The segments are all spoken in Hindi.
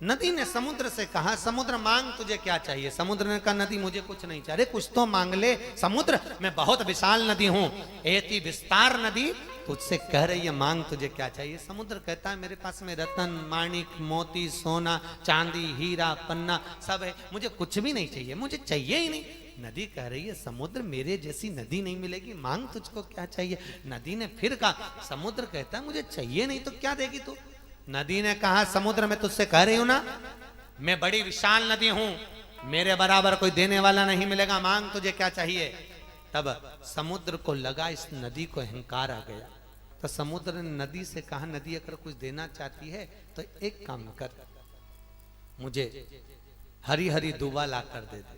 नदी ने समुद्र से कहा, समुद्र मांग तुझे क्या चाहिए? समुद्र ने कहा, नदी मुझे कुछ नहीं चाहिए। अरे कुछ तो मांग ले समुद्र, मैं बहुत विशाल नदी हूं, एति विस्तार नदी तुझसे कह रही है मांग तुझे क्या चाहिए? समुद्र कहता है मेरे पास में रतन माणिक मोती सोना चांदी हीरा पन्ना सब है, मुझे कुछ भी नहीं चाहिए, मुझे चाहिए ही नहीं। नदी कह रही है समुद्र मेरे जैसी नदी नहीं मिलेगी, मांग तुझको क्या चाहिए? नदी ने फिर कहा, समुद्र कहता है मुझे चाहिए नहीं तो क्या देगी तू? नदी ने कहा, समुद्र मैं तुझसे कह रही हूं ना, मैं बड़ी विशाल नदी हूं, मेरे बराबर कोई देने वाला नहीं मिलेगा, मांग तुझे क्या चाहिए? तब समुद्र को लगा इस नदी को अहंकार आ गया, तो समुद्र ने नदी से कहा, नदी अगर कुछ देना चाहती है तो एक काम कर, मुझे हरी हरी दूबा ला कर दे दे,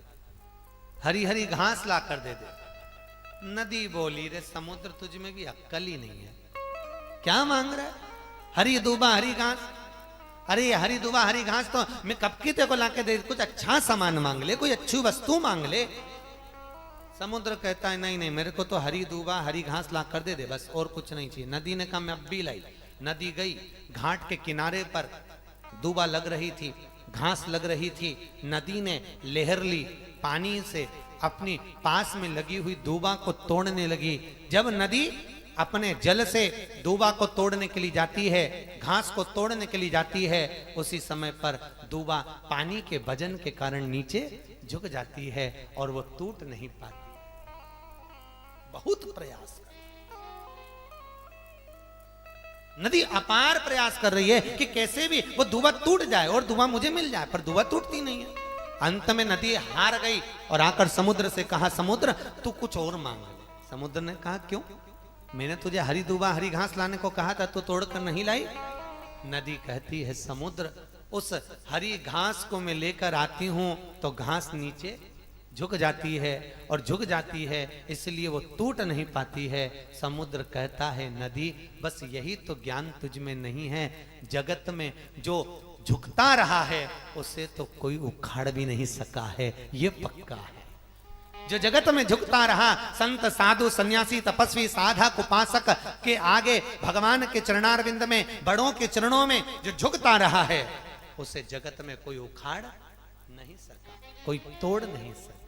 हरी हरी घास ला कर दे दे। नदी बोली, रे समुद्र तुझ में भी अक्ल ही नहीं है, क्या मांग रहा है? हरी दूबा हरी घास? अरे ये हरी दूबा हरी घास तो मैं कब की तेरे को लाके दे, कुछ अच्छा सामान मांग ले, कोई अच्छी वस्तु मांग ले। समुद्र कहता है नहीं नहीं, मेरे को तो हरी दूबा हरी घास ला कर दे दे, बस और कुछ नहीं चाहिए। नदी ने कहा मैं अब भी लाई। नदी गई, घाट के किनारे पर दूबा लग रही थी, घास लग रही थी, नदी ने लहर ली, पानी से अपनी पास में लगी हुई दूबा को तोड़ने लगी। जब नदी अपने जल से दूबा को तोड़ने के लिए जाती है, घास को तोड़ने के लिए जाती है, उसी समय पर दूबा पानी के वजन के कारण नीचे झुक जाती है और वो टूट नहीं पाती। बहुत प्रयास कर, नदी अपार प्रयास कर रही है कि कैसे भी वो दूबा टूट जाए और दूबा मुझे मिल जाए, पर दूबा टूटती नहीं है। अंत में नदी हार गई और आकर समुद्र से कहा, समुद्र तू कुछ और मांग ले। समुद्र ने कहा क्यों? मैंने तुझे हरी दूबा हरी घास लाने को कहा था, तो तोड़कर नहीं लाई? नदी कहती है, समुद्र उस हरी घास को मैं लेकर आती हूं तो घास नीचे झुक जाती है और झुक जाती है, इसलिए वो टूट नहीं पाती है। समुद्र कहता है, नदी बस यही तो ज्ञान तुझ में नहीं है, जगत में जो झुकता रहा है उसे तो कोई उखाड़ भी नहीं सका है, ये पक्का है। जो जगत में झुकता रहा, संत साधु सन्यासी तपस्वी साधक उपासक के आगे भगवान के चरणारविंद में, बड़ों के चरणों में जो झुकता रहा है, उसे जगत में कोई उखाड़ नहीं सका, कोई तोड़ नहीं सका।